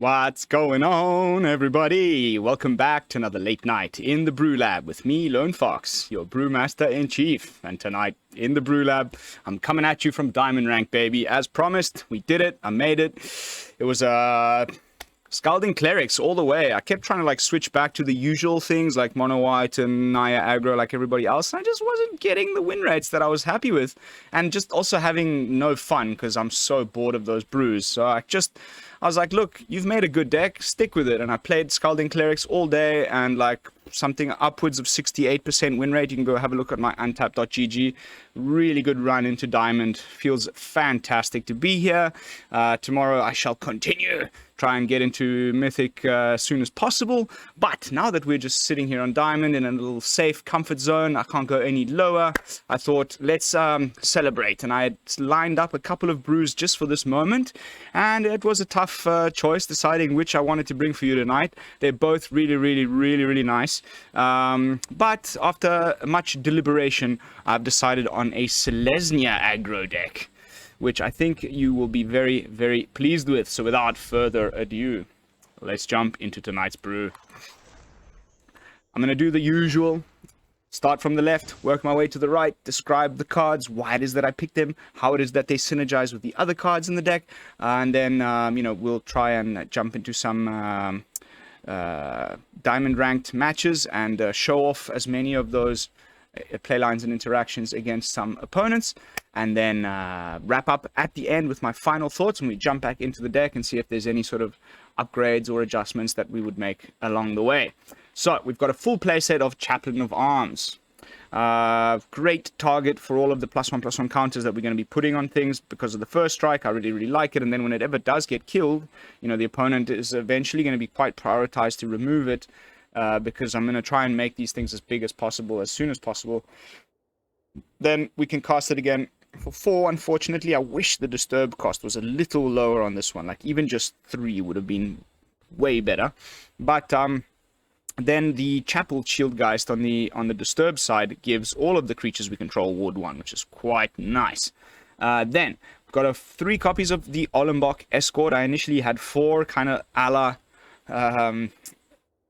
What's going on, everybody? Welcome back to another late night in the BrewLab with me, Lone Fox, your brewmaster-in-chief. And tonight in the BrewLab, I'm coming at you from Diamond Rank, baby. As promised, we did it. I made it. It was Skalding Clerics all the way. I kept trying to switch back to the usual things like mono white and NAYA aggro like everybody else. I just wasn't getting the win rates that I was happy with, and just also having no fun because I'm so bored of those brews. So I was like, look, you've made a good deck, stick with it. And I played Skalding Clerics all day and something upwards of 68% win rate. You can go have a look at my untap.gg. Really good run into Diamond. Feels fantastic to be here. Tomorrow I shall continue. Try and get into Mythic as soon as possible. But now that we're just sitting here on Diamond in a little safe comfort zone, I can't go any lower. I thought, let's celebrate. And I had lined up a couple of brews just for this moment. And it was a tough choice deciding which I wanted to bring for you tonight. They're both really nice. But after much deliberation, I've decided on a Selesnya aggro deck, which I think you will be very pleased with. So without further ado, let's jump into tonight's brew. I'm going to do the usual. Start from the left, work my way to the right, describe the cards, why it is that I picked them, how it is that they synergize with the other cards in the deck, and then, we'll try and jump into some diamond ranked matches and show off as many of those playlines and interactions against some opponents, and then wrap up at the end with my final thoughts when we jump back into the deck and see if there's any sort of upgrades or adjustments that we would make along the way. So we've got a full playset of Chaplain of Alms. Great target for all of the +1/+1 counters that we're going to be putting on things because of the first strike. I really like it, and then when it ever does get killed, the opponent is eventually going to be quite prioritized to remove it, because I'm going to try and make these things as big as possible, as soon as possible. Then we can cast it again for 4. Unfortunately, I wish the disturb cost was a little lower on this one. Even just 3 would have been way better. But then the Chapel Shieldgeist on the disturb side gives all of the creatures we control Ward 1, which is quite nice. Then got 3 copies of the Ollenbock Escort. I initially had 4, kind of a la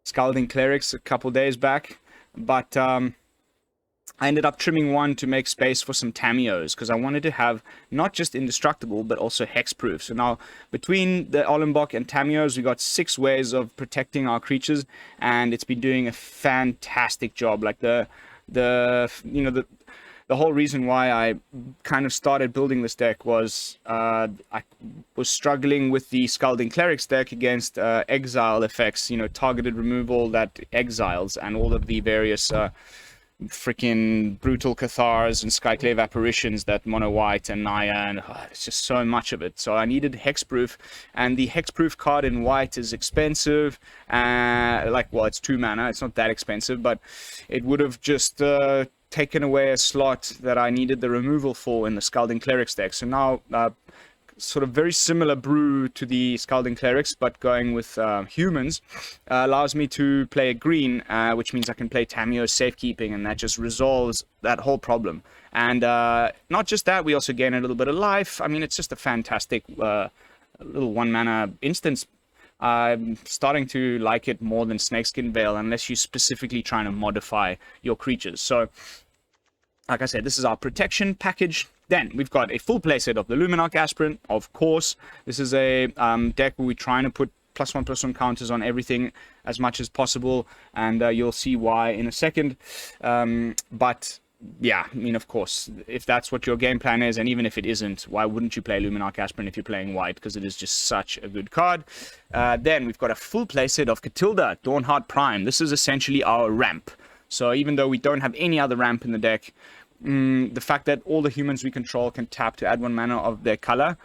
Skalding Clerics a couple days back, but I ended up trimming 1 to make space for some Tamiyos, because I wanted to have not just indestructible but also hexproof. So now between the Ollenbock and Tamiyos, we got 6 ways of protecting our creatures, and it's been doing a fantastic job. The whole reason why I kind of started building this deck was I was struggling with the Skalding Clerics deck against exile effects, targeted removal that exiles, and all of the various freaking brutal Cathars and Skyclave apparitions that mono white and NAYA, and it's just so much of it. So I needed hexproof, and the hexproof card in white is expensive. It's 2 mana. It's not that expensive, but it would have just taken away a slot that I needed the removal for in the Skalding Clerics deck. So now, sort of very similar brew to the Skalding Clerics, but going with humans, allows me to play a green, which means I can play Tamiyo Safekeeping, and that just resolves that whole problem. And not just that, we also gain a little bit of life. I mean, it's just a fantastic little 1-mana instance. I'm starting to like it more than Snakeskin Veil, unless you're specifically trying to modify your creatures. So, like I said, this is our protection package. Then we've got a full playset of the Luminarch Aspirant, of course. This is a deck where we're trying to put +1/+1 counters on everything as much as possible, and you'll see why in a second. But yeah, I mean, of course, if that's what your game plan is, and even if it isn't, why wouldn't you play Luminarch Aspirant if you're playing white? Because it is just such a good card. Then we've got a full playset of Katilda, Dawnhart Prime. This is essentially our ramp. So even though we don't have any other ramp in the deck, the fact that all the humans we control can tap to add 1 mana of their color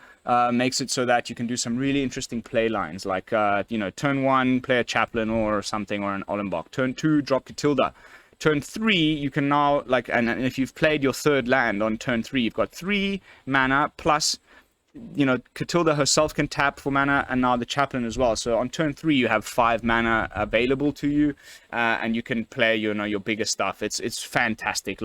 makes it so that you can do some really interesting play lines, like turn 1 play a Chaplain or something, or an Ollenbock. Turn 2 drop Katilda. Turn 3 you can now, and if you've played your 3rd land on turn 3, you've got 3 mana plus Katilda herself can tap for mana, and now the Chaplain as well. So on turn 3 you have 5 mana available to you, and you can play your bigger stuff. It's fantastic.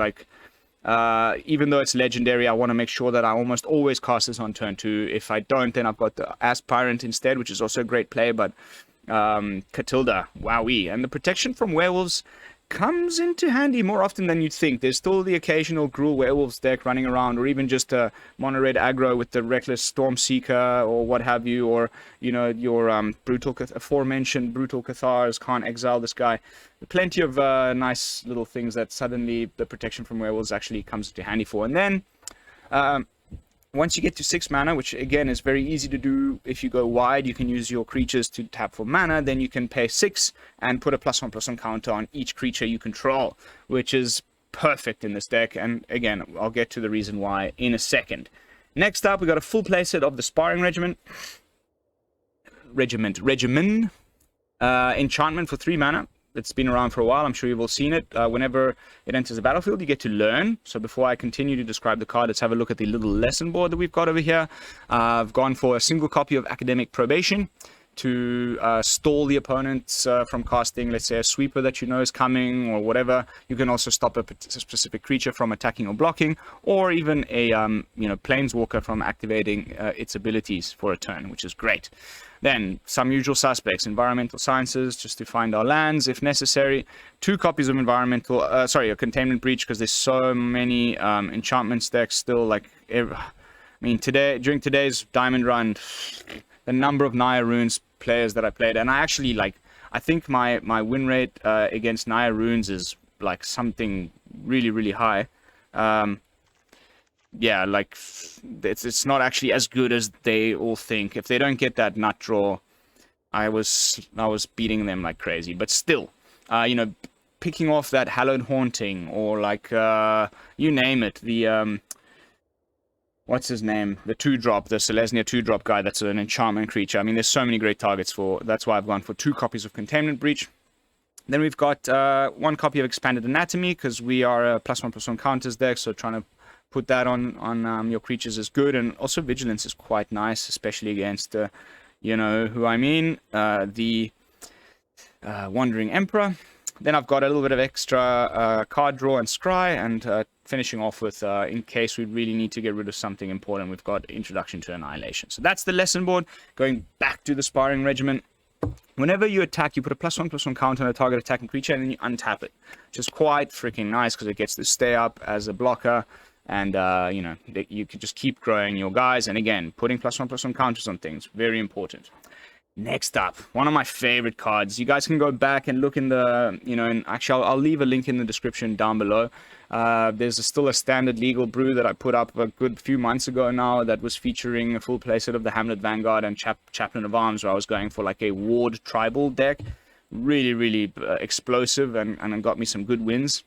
Even though it's legendary, I want to make sure that I almost always cast this on turn 2. If I don't, then I've got the Aspirant instead, which is also a great play, but Katilda, wowee. And the protection from werewolves comes into handy more often than you'd think. There's still the occasional Gruul Werewolves deck running around, or even just a mono-red aggro with the Reckless Stormseeker or what have you, or, you know, your aforementioned Brutal Cathars can't exile this guy. Plenty of nice little things that suddenly the protection from werewolves actually comes into handy for. And then once you get to 6 mana, which again is very easy to do if you go wide, you can use your creatures to tap for mana, then you can pay 6 and put a +1/+1 counter on each creature you control, which is perfect in this deck. And again, I'll get to the reason why in a second. Next up, we got a full playset of the Sparring Regimen. Enchantment for 3 mana. It's been around for a while. I'm sure you've all seen it. Whenever it enters the battlefield, you get to learn. So before I continue to describe the card, let's have a look at the little lesson board that we've got over here. I've gone for a single copy of Academic Probation to stall the opponents from casting, let's say, a sweeper that you know is coming or whatever. You can also stop a specific creature from attacking or blocking, or even a planeswalker from activating its abilities for a turn, which is great. Then, some usual suspects, environmental sciences, just to find our lands if necessary. 2 copies of a containment breach, because there's so many enchantment decks still. During today's diamond run, the number of NAYA runes players that I played, and I actually I think my win rate against NAYA runes is like something really, really high. Yeah, it's not actually as good as they all think. If they don't get that nut draw, I was beating them like crazy. But still, picking off that Hallowed Haunting, or you name it, the what's his name, the 2-drop, the Selesnya 2-drop guy that's an enchantment creature. I mean, there's so many great targets for. That's why I've gone for 2 copies of Containment Breach. Then we've got 1 copy of Expanded Anatomy, because we are a +1/+1 counters deck, so trying to put that on your creatures is good. And also Vigilance is quite nice, especially against, you know who I mean, the Wandering Emperor. Then I've got a little bit of extra card draw and scry, and finishing off with, in case we really need to get rid of something important, we've got Introduction to Annihilation. So that's the lesson board. Going back to the Sparring Regimen. Whenever you attack, you put a +1/+1 counter on a target attacking creature, and then you untap it. Which is quite freaking nice, because it gets to stay up as a blocker. And, you can just keep growing your guys. And again, putting +1/+1 counters on things, very important. Next up, one of my favorite cards. You guys can go back and look in the, and actually I'll leave a link in the description down below. There's still a standard legal brew that I put up a good few months ago now that was featuring a full playset of the Hamlet Vanguard and Chaplain of Alms, where I was going for like a ward tribal deck. Really, really explosive, and got me some good wins.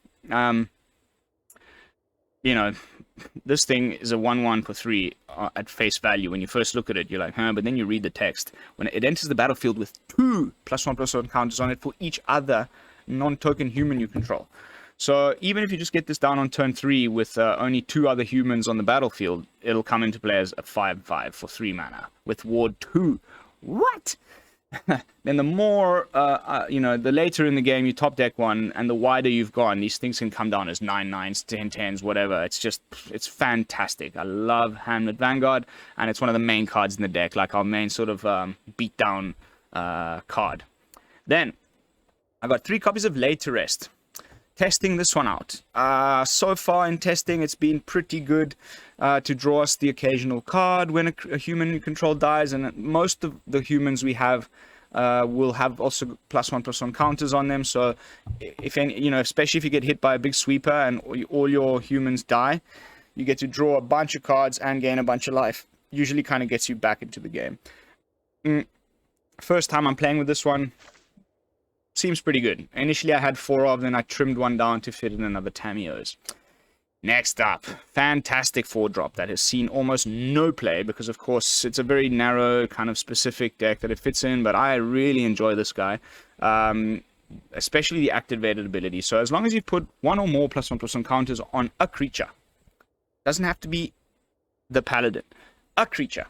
This thing is a 1/1 for 3 at face value. When you first look at it, you're like, huh? But then you read the text. When it enters the battlefield with 2 +1/+1 counters on it for each other non-token human you control. So even if you just get this down on turn 3 with only 2 other humans on the battlefield, it'll come into play as a 5/5 for 3 mana with ward 2. What? Then the more, the later in the game you top deck one, and the wider you've gone, these things can come down as 9/9s, 10/10s, whatever. It's fantastic. I love Hamlet Vanguard, and it's one of the main cards in the deck, like our main sort of beatdown card. Then, I got 3 copies of Laid to Rest. Testing this one out. So far in testing, it's been pretty good to draw us the occasional card when a human you control dies, and most of the humans we have will have also +1/+1 counters on them. So if any, especially if you get hit by a big sweeper and all your humans die, you get to draw a bunch of cards and gain a bunch of life. Usually kind of gets you back into the game. First time I'm playing with this one. Seems pretty good. Initially I had 4 of them, I trimmed one down to fit in another Tamiyo's. Next up, fantastic 4-drop that has seen almost no play, because of course it's a very narrow kind of specific deck that it fits in, but I really enjoy this guy. Especially the activated ability. So as long as you put 1 or more +1/+1 counters on a creature, doesn't have to be the Paladin, a creature,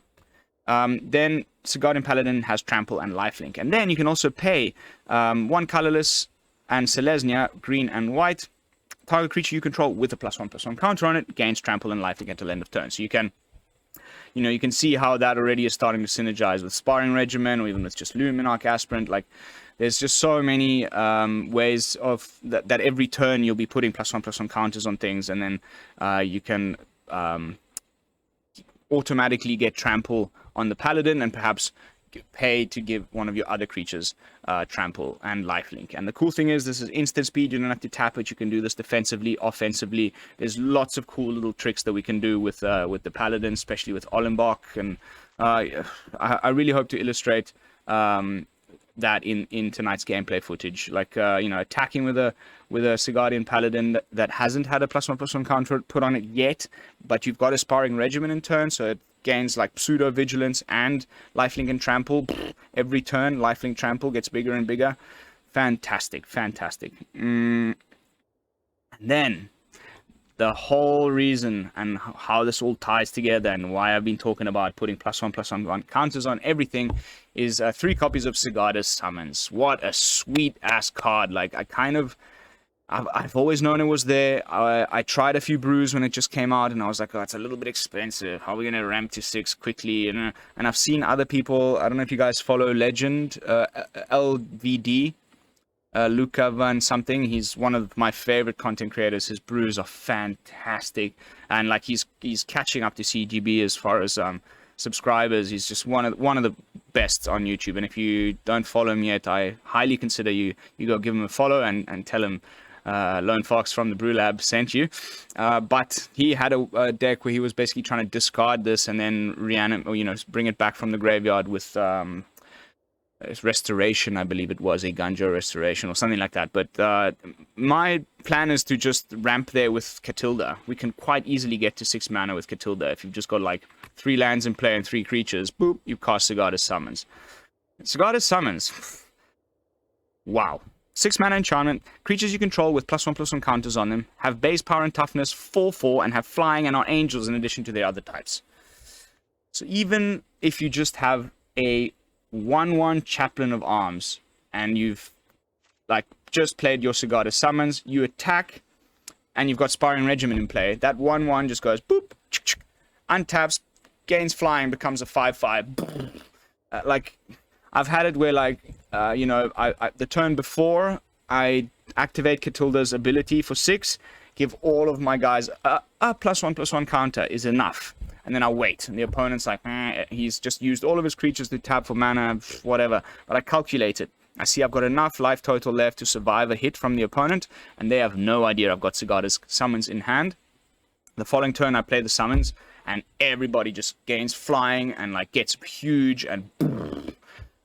then Sigardian Paladin has Trample and Lifelink. And then you can also pay 1 colorless and Selesnya, green and white, target creature you control with a +1/+1 counter on it gains trample and lifelink until end of turn. So you can, you can see how that already is starting to synergize with Sparring Regimen, or even with just Luminarch Aspirant. Like, there's just so many ways of that every turn you'll be putting +1/+1 counters on things, and then you can automatically get trample on the Paladin, and perhaps pay to give one of your other creatures trample and lifelink. And the cool thing is, this is instant speed. You don't have to tap it. You can do this defensively, offensively. There's lots of cool little tricks that we can do with the Paladin, especially with Ollenbock. And I really hope to illustrate that in tonight's gameplay footage. Like, attacking with a Sigardian Paladin that hasn't had a +1/+1 counter put on it yet, but you've got a Sparring Regimen in turn, so it gains like pseudo vigilance and lifelink and trample every turn. Lifelink trample gets bigger and bigger. Fantastic. And then the whole reason and how this all ties together, and why I've been talking about putting +1/+1 counters on everything, is 3 copies of Sigarda's Summons. What a sweet ass card. Like, I've always known it was there. I tried a few brews when it just came out, and I was like, oh, it's a little bit expensive. How are we going to ramp to 6 quickly? And I've seen other people, I don't know if you guys follow Legend, LVD, Luca Van something. He's one of my favorite content creators. His brews are fantastic, and like he's catching up to CGB as far as subscribers. He's just one of the best on YouTube, and if you don't follow him yet, I highly consider you go give him a follow and tell him Lone Fox from the BrewLab sent you. But he had a deck where he was basically trying to discard this and then reanimate, or bring it back from the graveyard with Restoration, I believe it was, Eiganjo Restoration or something like that. But my plan is to just ramp there with Katilda. We can quite easily get to 6 mana with Katilda. If you've just got like 3 lands in play and 3 creatures, boop, you cast Sigarda's Summons. Sigarda's Summons, wow. 6 mana enchantment. Creatures you control with +1/+1 counters on them have base power and toughness 4/4 and have flying and are angels in addition to their other types. So even if you just have a 1/1 Chaplain of Alms and you've like just played your Sigarda Summons, you attack and you've got Sparring Regimen in play, that 1/1 just goes boop, untaps, gains flying, becomes a 5/5. Like, I've had it where, like, the turn before I activate Katilda's ability for 6, give all of my guys a +1/+1 counter is enough. And then I wait, and the opponent's like, he's just used all of his creatures to tap for mana, whatever. But I calculate it. I see I've got enough life total left to survive a hit from the opponent, and they have no idea I've got Sigarda's Summons in hand. The following turn, I play the Summons, and everybody just gains flying and like gets huge, and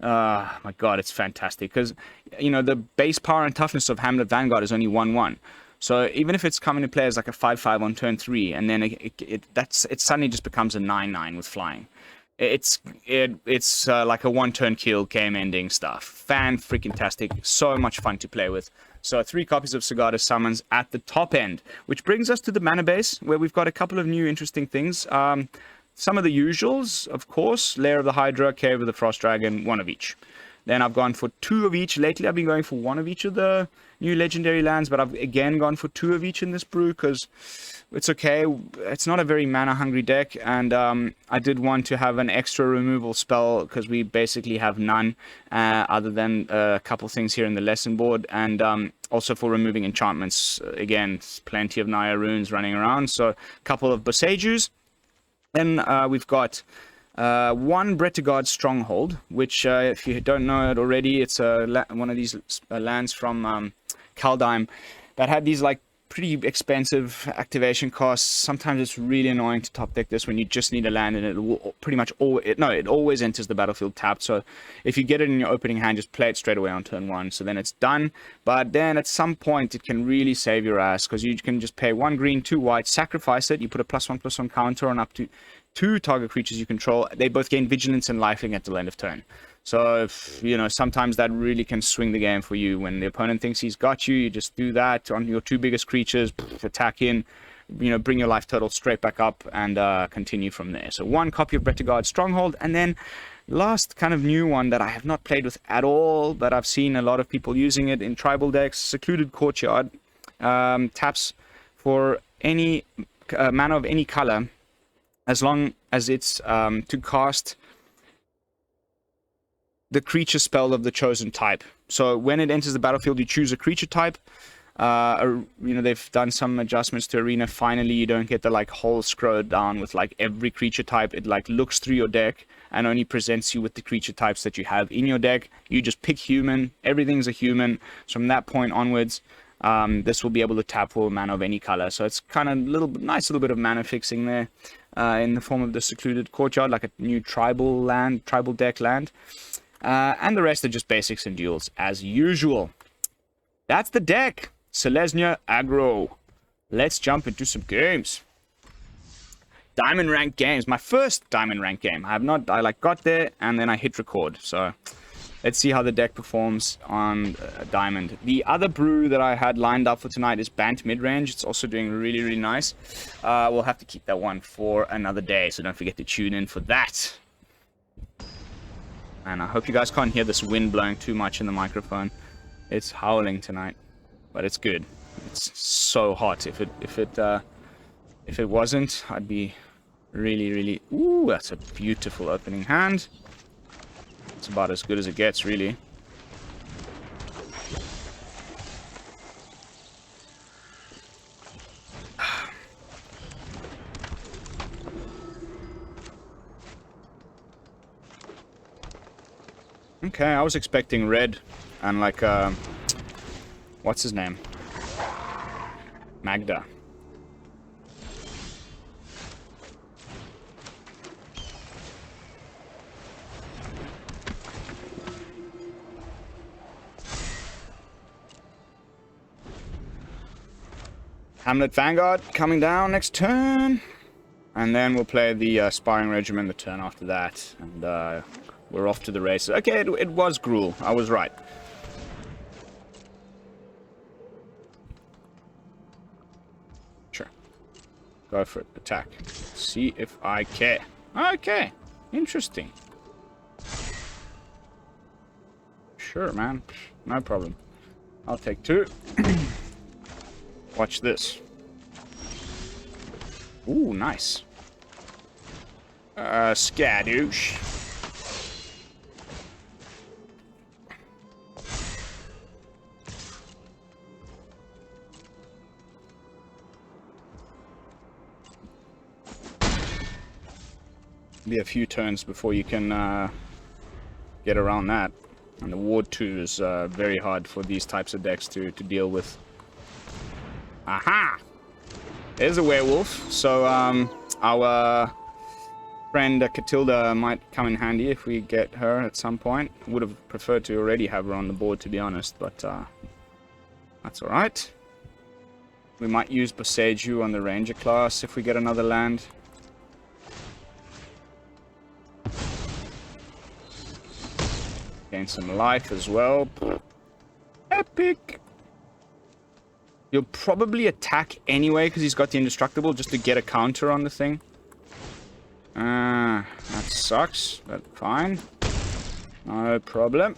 my god, it's fantastic. Because the base power and toughness of Hamlet Vanguard is only 1/1. So even if it's coming to play as like a 5/5 on turn 3, and then it suddenly just becomes a 9/9 with flying. It's like a 1-turn kill, game ending stuff. Fan-freaking-tastic. So much fun to play with. So 3 copies of Sigarda's Summons at the top end, which brings us to the mana base, where we've got a couple of new interesting things. Some of the usuals, of course, Lair of the Hydra, Cave of the Frost Dragon, 1 of each. Then I've gone for 2 of each. Lately, I've been going for 1 of each of the new legendary lands, but I've again gone for 2 of each in this brew because it's okay. It's not a very mana-hungry deck, and I did want to have an extra removal spell because we basically have none other than a couple things here in the lesson board, and also for removing enchantments. Again, plenty of NAYA runes running around, so a couple of Boseijus. Then we've got 1 Bretagard Stronghold, which, if you don't know it already, it's one of these lands from Kaldheim that had these like pretty expensive activation costs. Sometimes it's really annoying to top deck this when you just need a land, and it will pretty much it always enters the battlefield tapped. So if you get it in your opening hand, just play it straight away on turn 1. So then it's done. But then at some point it can really save your ass, because you can just pay 1 green, 2 white, sacrifice it. You put a +1/+1 counter on up to 2 target creatures you control. They both gain vigilance and lifelink at the end of turn. So, sometimes that really can swing the game for you. When the opponent thinks he's got you, you just do that on your 2 biggest creatures, attack in, bring your life total straight back up, and continue from there. So 1 copy of Bretagard Stronghold, and then last kind of new one that I have not played with at all, but I've seen a lot of people using it in tribal decks, Secluded Courtyard. taps for any mana of any color, as long as it's to cast the creature spell of the chosen type. So when it enters the battlefield, you choose a creature type. You know, they've done some adjustments to Arena. Finally, you don't get the like whole scroll down with like every creature type. It like looks through your deck and only presents you with the creature types that you have in your deck. You just pick human. Everything's a human. So from that point onwards, this will be able to tap for mana of any color. So it's kind of nice little bit of mana fixing there, in the form of the Secluded Courtyard, like a new tribal deck land. And the rest are just basics and duels as usual. That's the deck. Selesnya aggro. Let's jump into some games. Diamond rank games. My first diamond rank game. I got there and then I hit record. So let's see how the deck performs on diamond. The other brew that I had lined up for tonight is Bant Midrange. It's also doing really, really nice. We'll have to keep that one for another day, so don't forget to tune in for that. And I hope you guys can't hear this wind blowing too much in the microphone. It's howling tonight, but it's good. It's so hot. If it wasn't, I'd be really, really... Ooh, that's a beautiful opening hand. It's about as good as it gets, really. Okay, I was expecting red and like, what's his name? Magda. Hamlet Vanguard coming down next turn. And then we'll play the Sparring Regimen the turn after that. And we're off to the races. Okay, it was Gruul. I was right. Sure. Go for it. Attack. See if I care. Okay. Interesting. Sure, man. No problem. I'll take 2. Watch this. Ooh, nice. Skadoosh. Be a few turns before you can get around that. And the Ward 2 is very hard for these types of decks to deal with. Aha! There's a werewolf, so our friend Katilda might come in handy if we get her at some point. Would have preferred to already have her on the board, to be honest, but that's alright. We might use Boseiju on the Ranger class if we get another land. Gain some life as well. Epic! You'll probably attack anyway because he's got the indestructible just to get a counter on the thing. That sucks, but fine. No problem.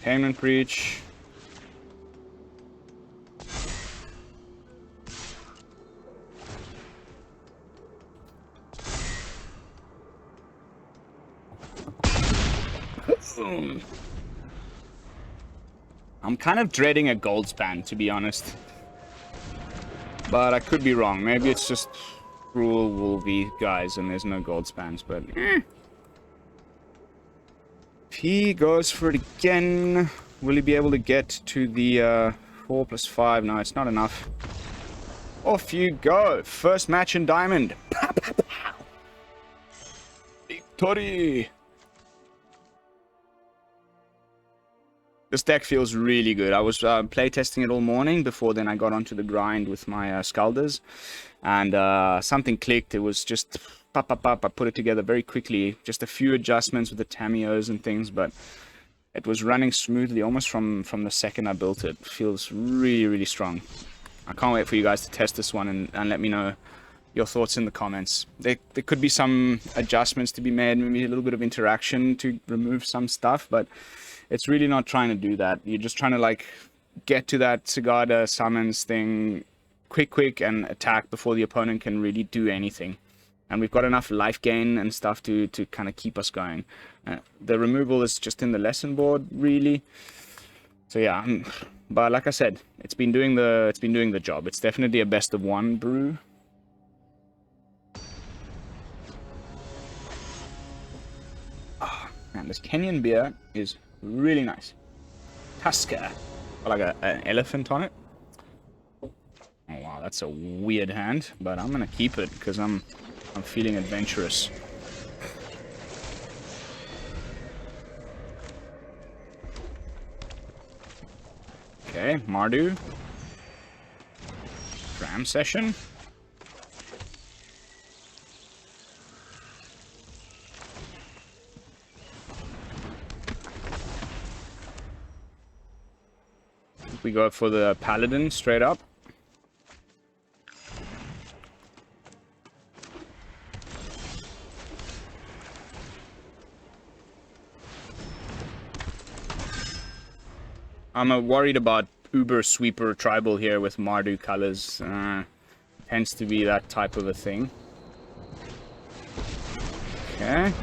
Payment breach. I'm kind of dreading a gold span, to be honest. But I could be wrong. Maybe it's just Gruul will be guys and there's no gold spans, but If he goes for it again, will he be able to get to the 4 + 5? No, it's not enough. Off you go. First match in Diamond. Victory! This deck feels really good. I was playtesting it all morning. Before then I got onto the grind with my Skalders. And something clicked. It was just pop, pop, pop. I put it together very quickly. Just a few adjustments with the Tamiyos and things. But it was running smoothly almost from the second I built it. Feels really, really strong. I can't wait for you guys to test this one and let me know your thoughts in the comments. There could be some adjustments to be made, maybe a little bit of interaction to remove some stuff, but it's really not trying to do that. You're just trying to like get to that Sigarda summons thing quick and attack before the opponent can really do anything. And we've got enough life gain and stuff to kind of keep us going. The removal is just in the lesson board, really. So yeah, but like I said, it's been doing the job. It's definitely a best of one brew. Oh, man, this Kenyan beer is really nice. Tusker, like an elephant on it. Oh wow, that's a weird hand, but I'm gonna keep it because I'm feeling adventurous. Okay, Mardu. Ram session. We go for the Paladin straight up. I'm worried about Uber Sweeper Tribal here with Mardu colors. Tends to be that type of a thing. Okay.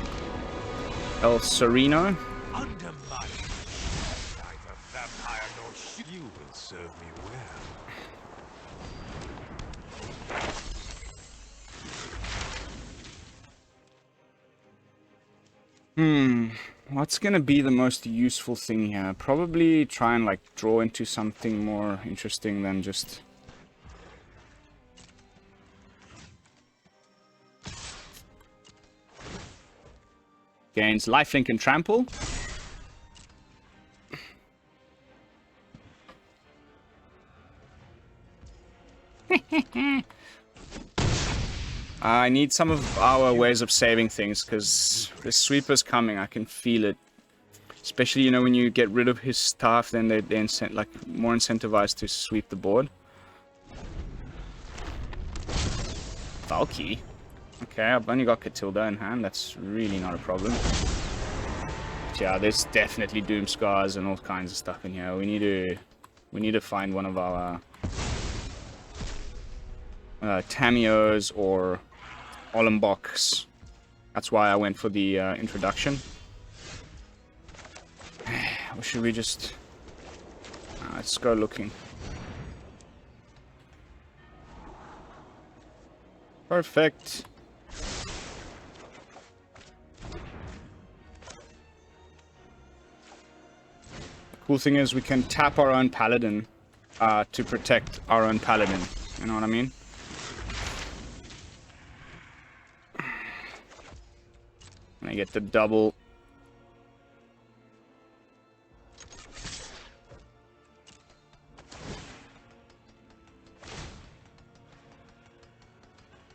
El Sereno. Under my neither vampire nor you will serve me well. What's gonna be the most useful thing here? Probably try and like draw into something more interesting than just... Gains lifelink and trample. I need some of our ways of saving things, because the sweeper's coming. I can feel it. Especially, you know, when you get rid of his staff, then they're like more incentivized to sweep the board. Valky. Okay, I've only got Katilda in hand. That's really not a problem. But yeah, there's definitely Doom Scars and all kinds of stuff in here. We need to find one of our Tamiyos or Ollenbocks. That's why I went for the introduction. Or should we just... let's go looking. Perfect. Cool thing is we can tap our own Paladin to protect our own Paladin. You know what I mean? I get the double.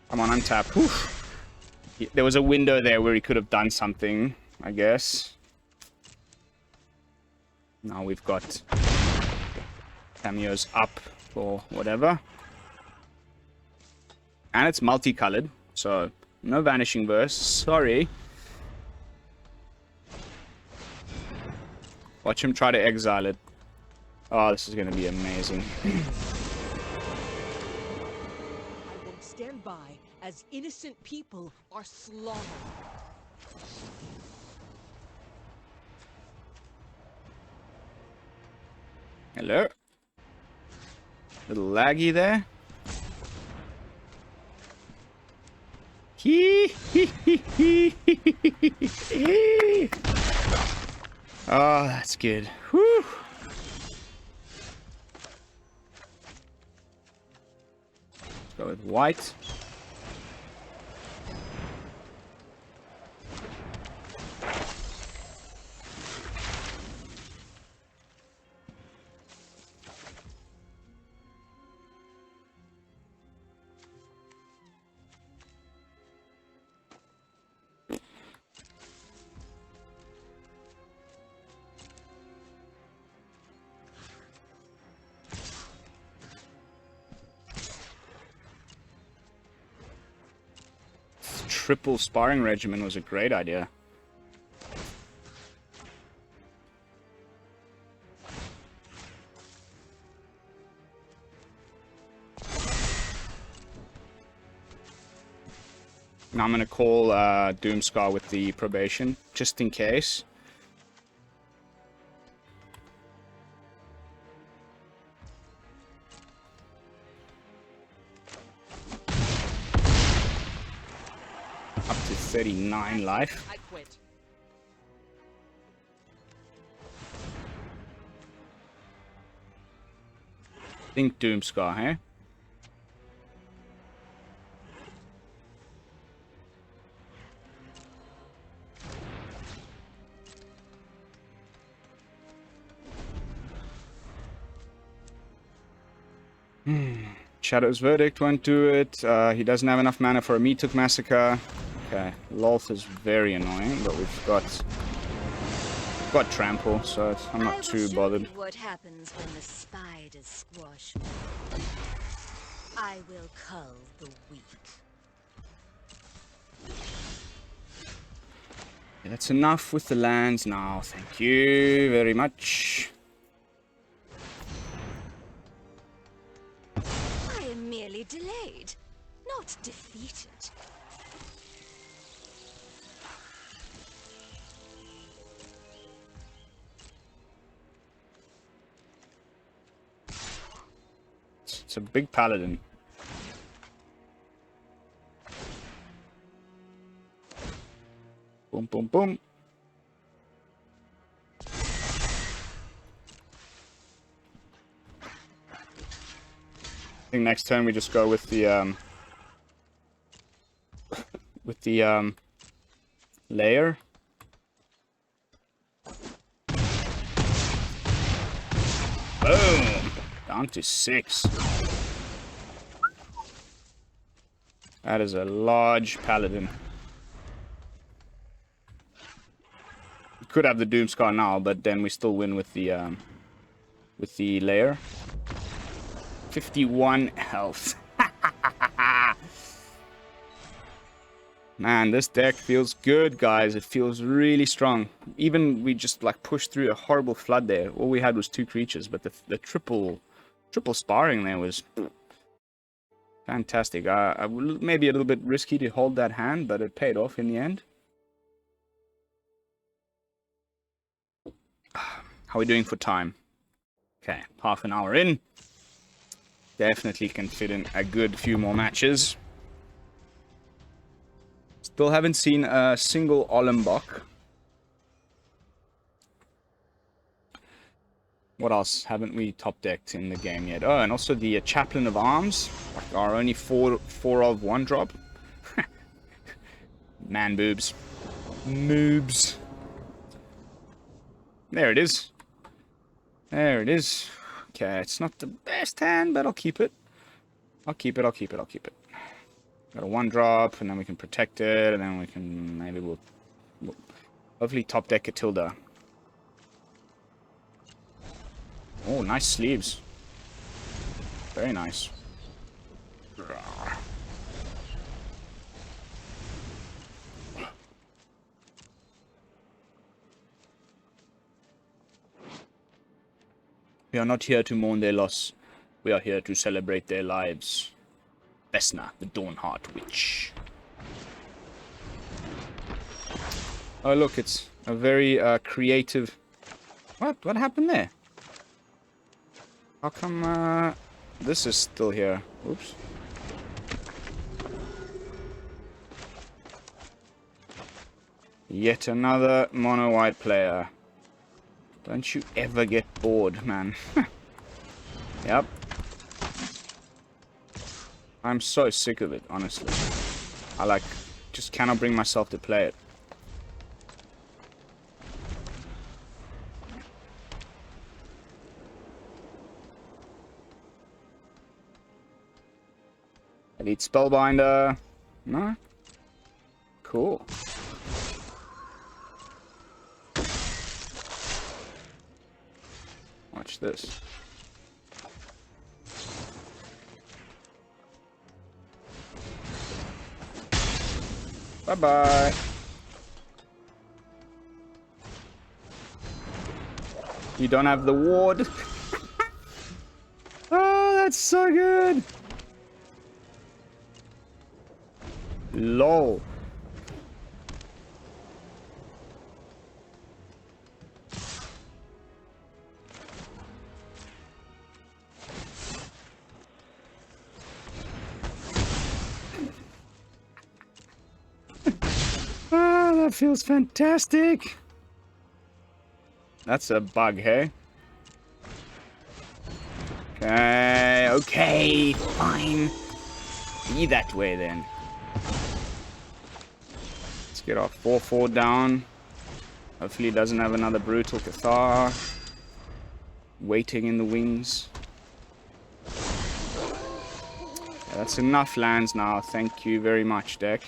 Come on, untap. Whew. There was a window there where he could have done something, I guess. Now we've got Tamiyo's up or whatever. And it's multicolored, so no Vanishing Verse. Sorry. Watch him try to exile it. Oh, this is going to be amazing. I won't stand by as innocent people are slaughtered. Hello. Little laggy there. Oh, that's good. Whew. Let's go with white. triple Sparring Regimen was a great idea. Now I'm going to call Doomscar with the probation, just in case. Up to 39 life. I quit. Think Doomscar, hey? Shadow's Verdict won't do it. He doesn't have enough mana for a Meat Hook Massacre. Okay, Lolth is very annoying, but we've got Trample, so I'm not too bothered. What happens when the spiders squash me? I will cull the weak. Yeah, that's enough with the lands now. Thank you very much. I am merely delayed, not defeated. It's a big paladin. Boom, boom, boom. I think next turn we just go with the Lair. Boom! Down to 6. That is a large paladin. We could have the Doomscar now, but then we still win with the Lair. 51 health. Man, this deck feels good, guys. It feels really strong. Even we just like pushed through a horrible flood there. All we had was 2 creatures, but the triple sparring there was fantastic. Maybe a little bit risky to hold that hand, but it paid off in the end. How are we doing for time? Okay, half an hour in. Definitely can fit in a good few more matches. Still haven't seen a single Ollenbock. What else haven't we top decked in the game yet? Oh, and also the Chaplain of Alms. Like our only 4 of 1 drop. Man boobs. Noobs. There it is. There it is. Okay, it's not the best hand, but I'll keep it. I'll keep it. Got a 1 drop, and then we can protect it, and then we can maybe we'll hopefully top deck Katilda. Oh, nice sleeves. Very nice. We are not here to mourn their loss. We are here to celebrate their lives. Vesna, the Dawnhart Witch. Oh, look, it's a very creative... What happened there? How come this is still here? Oops. Yet another mono-white player. Don't you ever get bored, man. Yep. I'm so sick of it, honestly. I just cannot bring myself to play it. Elite Spellbinder. No? Cool. Watch this. Bye-bye. You don't have the ward. Oh, that's so good. LOL. Ah, that feels fantastic. That's a bug, hey? Okay, okay, fine. Be that way then. Let's get our 4-4 down. Hopefully he doesn't have another Brutal Cathar waiting in the wings. Yeah, that's enough lands now. Thank you very much, deck.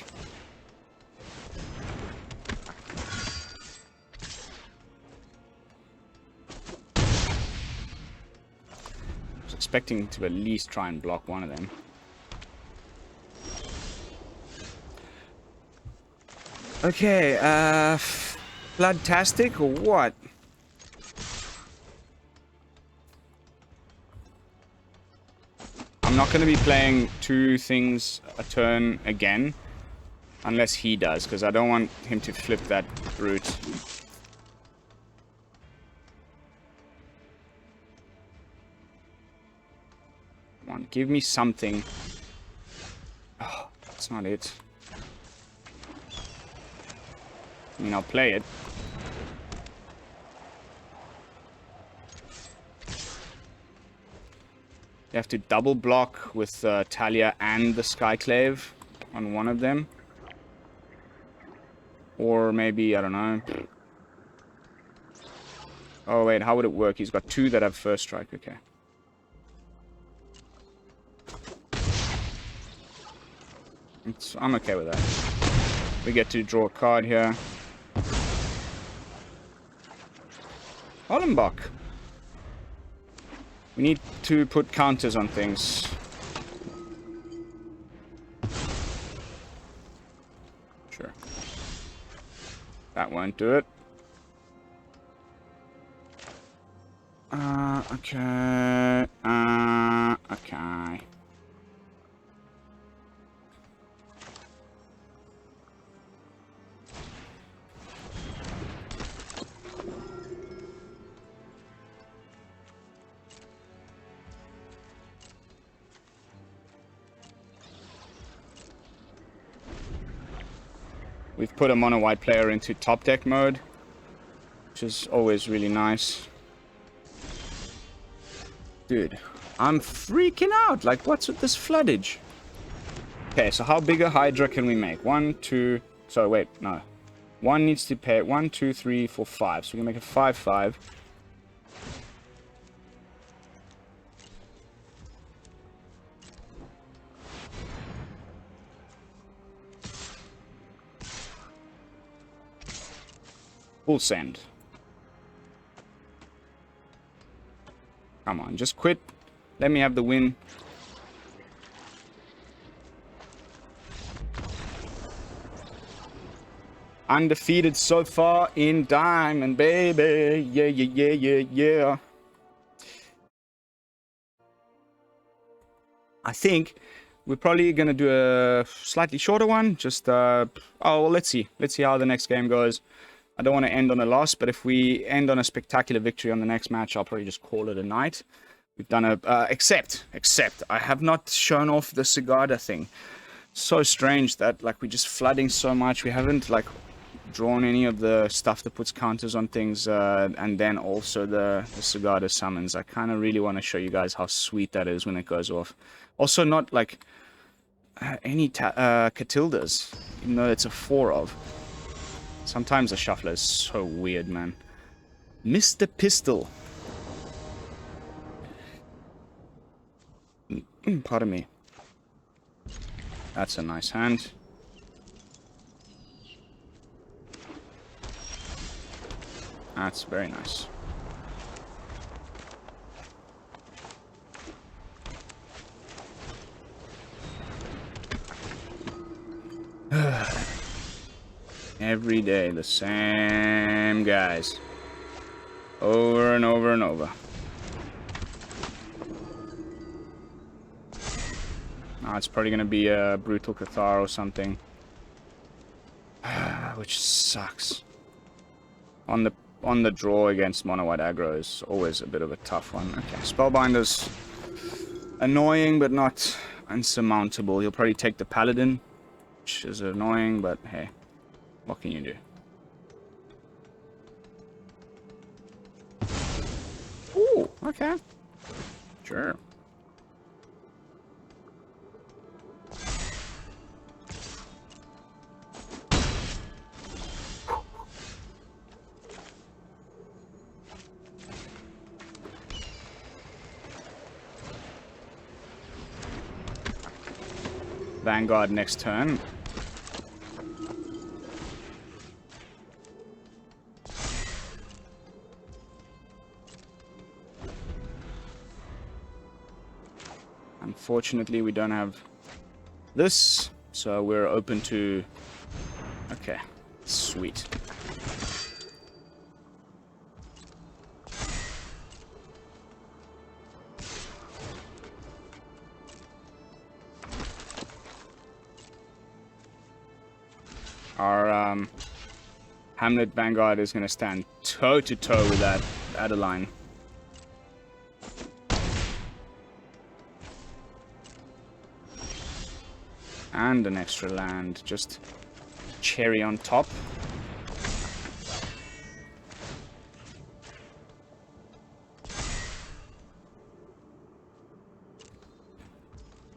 Expecting to at least try and block one of them. Okay, Bloodtastic or what? I'm not going to be playing 2 things a turn again. Unless he does, because I don't want him to flip that brute. Come on, give me something. Oh, that's not it. I mean, I'll play it. You have to double block with Talia and the Skyclave on one of them. Or maybe, I don't know. Oh wait, how would it work? He's got 2 that have first strike, okay. I'm okay with that. We get to draw a card here. Ollenbock. We need to put counters on things. Sure. That won't do it. Okay. Okay. We've put a mono white player into top deck mode, which is always really nice. Dude, I'm freaking out. Like, what's with this floodage? Okay, so how big a Hydra can we make? 1, 2... Sorry, wait, no. 1 needs to pay... 1, 2, 3, 4, 5. So we can make a 5-5. Full send. Come on, just quit. Let me have the win. Undefeated so far in Diamond, baby. Yeah, yeah, yeah, yeah, yeah. I think we're probably going to do a slightly shorter one. Just, oh, well, let's see. Let's see how the next game goes. I don't want to end on a loss, but if we end on a spectacular victory on the next match, I'll probably just call it a night. We've done a... except, I have not shown off the Sigarda thing. So strange that, like, we're just flooding so much. We haven't, like, drawn any of the stuff that puts counters on things, and then also the Sigarda summons. I kind of really want to show you guys how sweet that is when it goes off. Also, not, like, any Katildas, even though it's a 4 of. Sometimes the shuffler is so weird, man. Mr. Pistol. Pardon me. That's a nice hand. That's very nice. Every day, the same guys. Over and over and over. Oh, it's probably going to be a Brutal Cathar or something. Which sucks. On the draw against mono white aggro is always a bit of a tough one. Okay, Spellbinder's annoying but not unsurmountable. He'll probably take the Paladin, which is annoying, but hey, what can you do? Ooh, okay. Sure. Vanguard next turn. Unfortunately, we don't have this, so we're open to... Okay, sweet. Our Hamlet Vanguard is going to stand toe-to-toe with that Adeline. And an extra land, just cherry on top.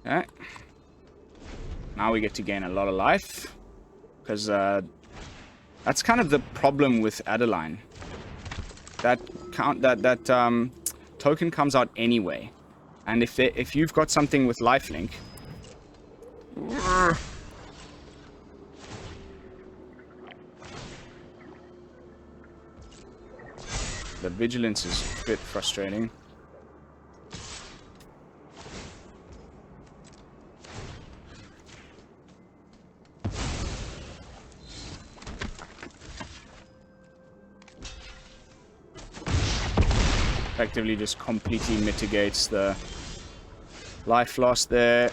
Okay. Now we get to gain a lot of life. Because that's kind of the problem with Adeline. That token comes out anyway, and if you've got something with lifelink, the vigilance is a bit frustrating. Effectively just completely mitigates the life loss there.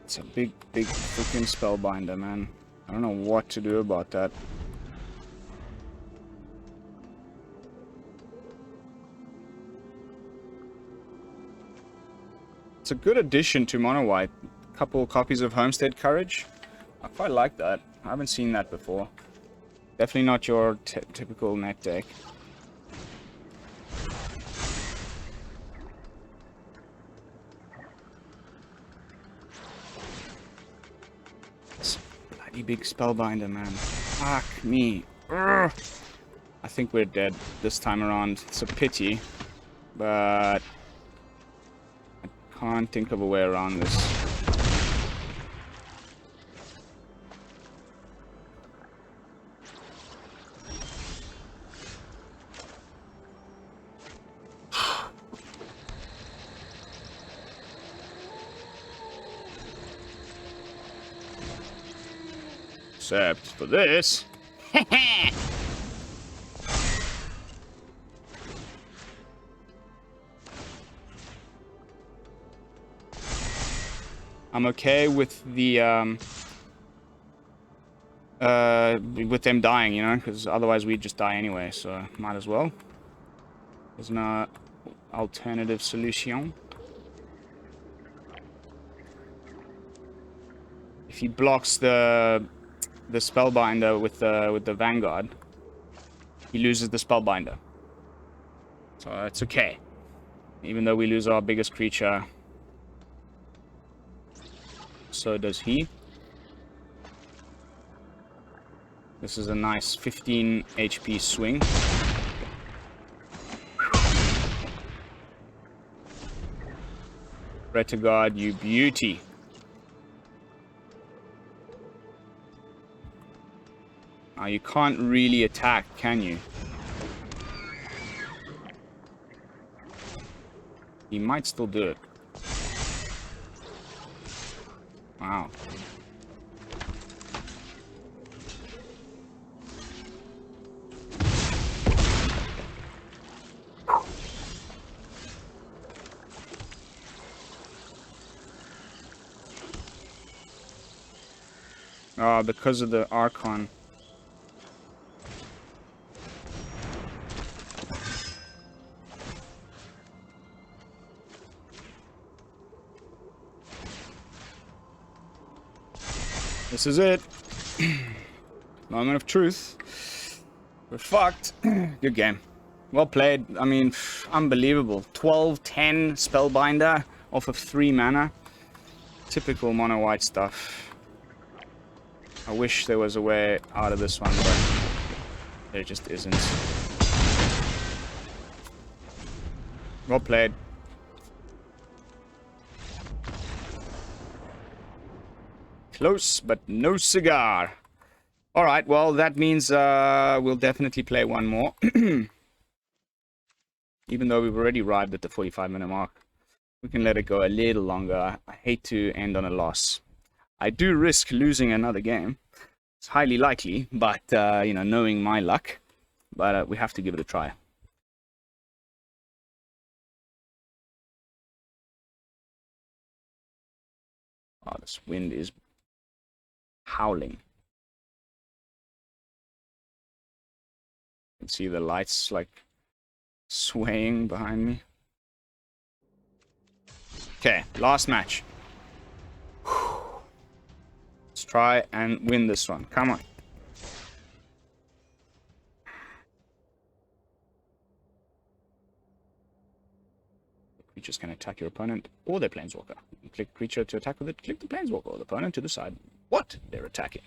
It's a big freaking Spellbinder, man. I don't know what to do about that. It's a good addition to mono white. A couple copies of Homestead Courage. I quite like that. I haven't seen that before. Definitely not your typical net deck. It's a bloody big Spellbinder, man. Fuck me. Urgh. I think we're dead this time around. It's a pity, but can't think of a way around this. Except for this. I'm okay with the with them dying, you know, because otherwise we'd just die anyway, so might as well. There's no alternative solution. If he blocks the Spellbinder with the Vanguard, he loses the Spellbinder. So it's okay. Even though we lose our biggest creature, so does he. This is a nice 15 HP swing. Bretagard, you beauty. You can't really attack, can you? He might still do it. Wow. Because of the Archon. This is it. Moment of truth. We're fucked. Good game. Well played. I mean, unbelievable. 12-10 Spellbinder off of 3 mana. Typical mono white stuff. I wish there was a way out of this one, but there just isn't. Well played. Close, but no cigar. Alright, well, that means we'll definitely play one more. Even though we've already arrived at the 45-minute mark. We can let it go a little longer. I hate to end on a loss. I do risk losing another game. It's highly likely, but, you know, knowing my luck. But we have to give it a try. Oh, this wind is howling. You can see the lights, like, swaying behind me. Okay, last match. Let's try and win this one. Come on. Creatures can attack your opponent or their planeswalker. You click creature to attack with it, click the planeswalker or the opponent to decide what they're attacking.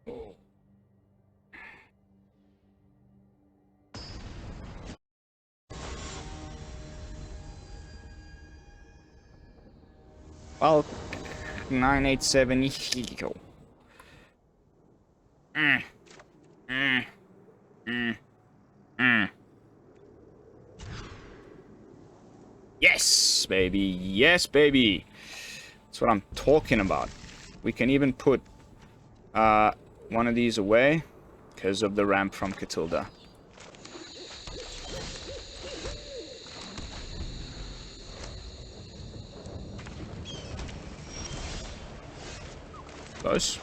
Oh. Well, 987 Ichigo. Yes, baby. Yes, baby. That's what I'm talking about. We can even put one of these away because of the ramp from Katilda. Close.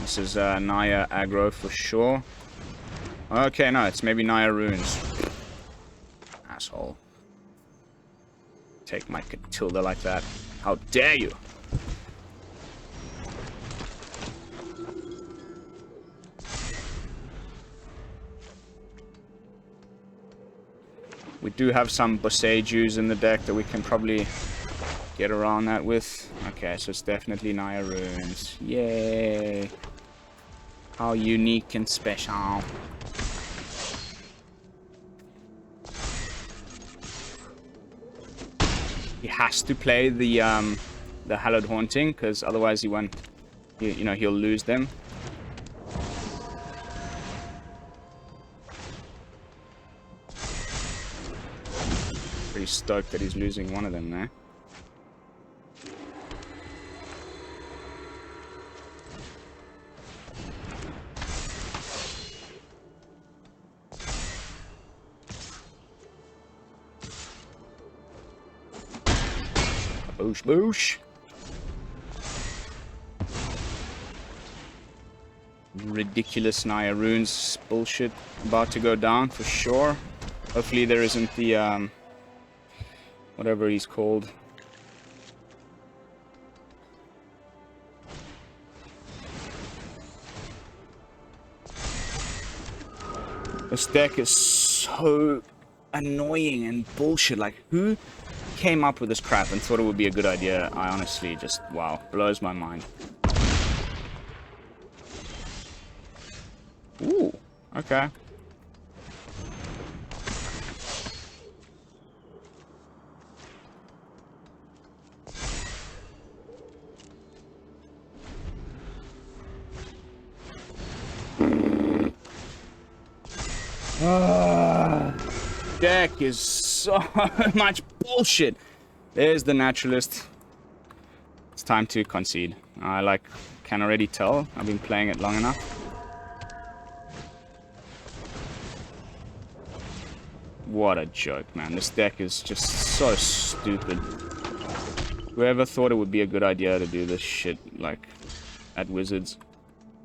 This is NAYA aggro for sure. Okay, no, it's maybe NAYA runes. Asshole. Take my Katilda like that. How dare you! We do have some Boseijus in the deck that we can probably get around that with. Okay, so it's definitely NAYA runes. Yay! How unique and special. He has to play the Hallowed Haunting, because otherwise he won't. You know, he'll lose them. Pretty stoked that he's losing one of them there. Boosh, boosh. Ridiculous NAYA runes bullshit about to go down for sure. Hopefully there isn't the whatever he's called. This deck is so annoying and bullshit. Like, who came up with this crap and thought it would be a good idea? I honestly just, wow, blows my mind. Ooh, okay. Deck is so much bullshit. There's the naturalist. It's time to concede. I can already tell. I've been playing it long enough. What a joke, man. This deck is just so stupid. Whoever thought it would be a good idea to do this shit, like, at Wizards,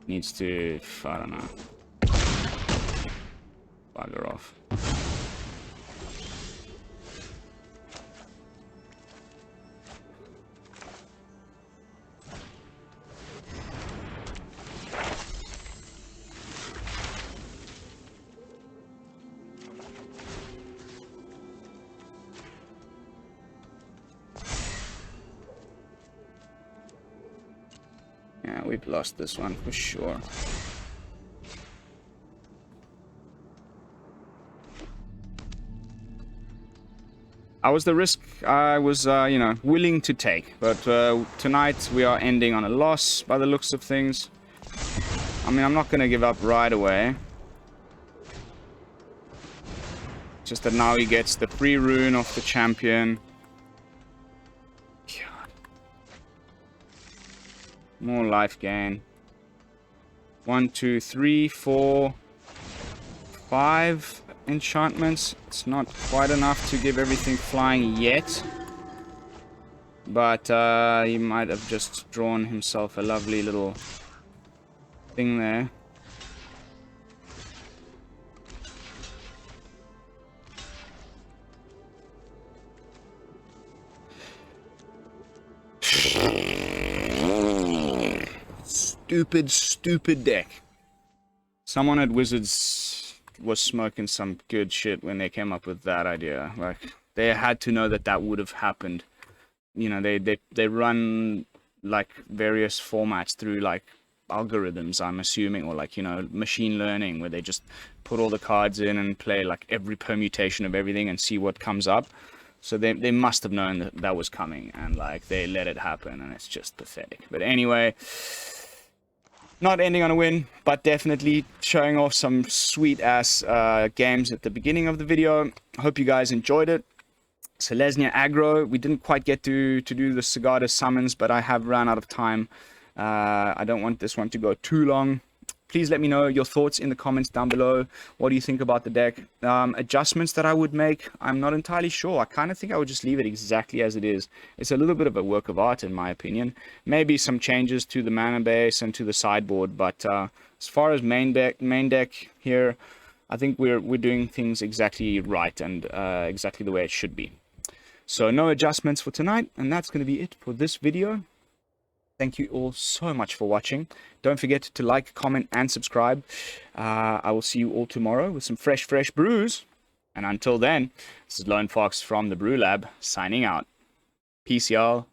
needs to, I don't know, bugger off. Yeah, we've lost this one for sure. I was the risk I was, you know, willing to take. But tonight we are ending on a loss by the looks of things. I mean, I'm not going to give up right away. Just that now he gets the free rune off the champion. God. More life gain. 1, 2, 3, 4, 5 enchantments. It's not quite enough to give everything flying yet. But he might have just drawn himself a lovely little thing there. Stupid deck. Someone at Wizards was smoking some good shit when they came up with that idea. Like, they had to know that that would have happened. You know, they run like various formats through like algorithms, I'm assuming, or like, you know, machine learning, where they just put all the cards in and play like every permutation of everything and see what comes up. So they must have known that that was coming, and like they let it happen, and it's just pathetic. But anyway, not ending on a win, but definitely showing off some sweet ass games at the beginning of the video. I hope you guys enjoyed it. Selesnya aggro, we didn't quite get to do the Sigarda summons, but I have run out of time. I don't want this one to go too long. Please let me know your thoughts in the comments down below. What do you think about the deck? Adjustments that I would make, I'm not entirely sure. I kind of think I would just leave it exactly as it is. It's a little bit of a work of art in my opinion. Maybe some changes to the mana base and to the sideboard, but as far as main deck here, I think we're doing things exactly right and exactly the way it should be. So no adjustments for tonight, and that's going to be it for this video. Thank you all so much for watching. Don't forget to like, comment, and subscribe. I will see you all tomorrow with some fresh brews. And until then, this is Lone Fox from the BrewLab, signing out. Peace, y'all.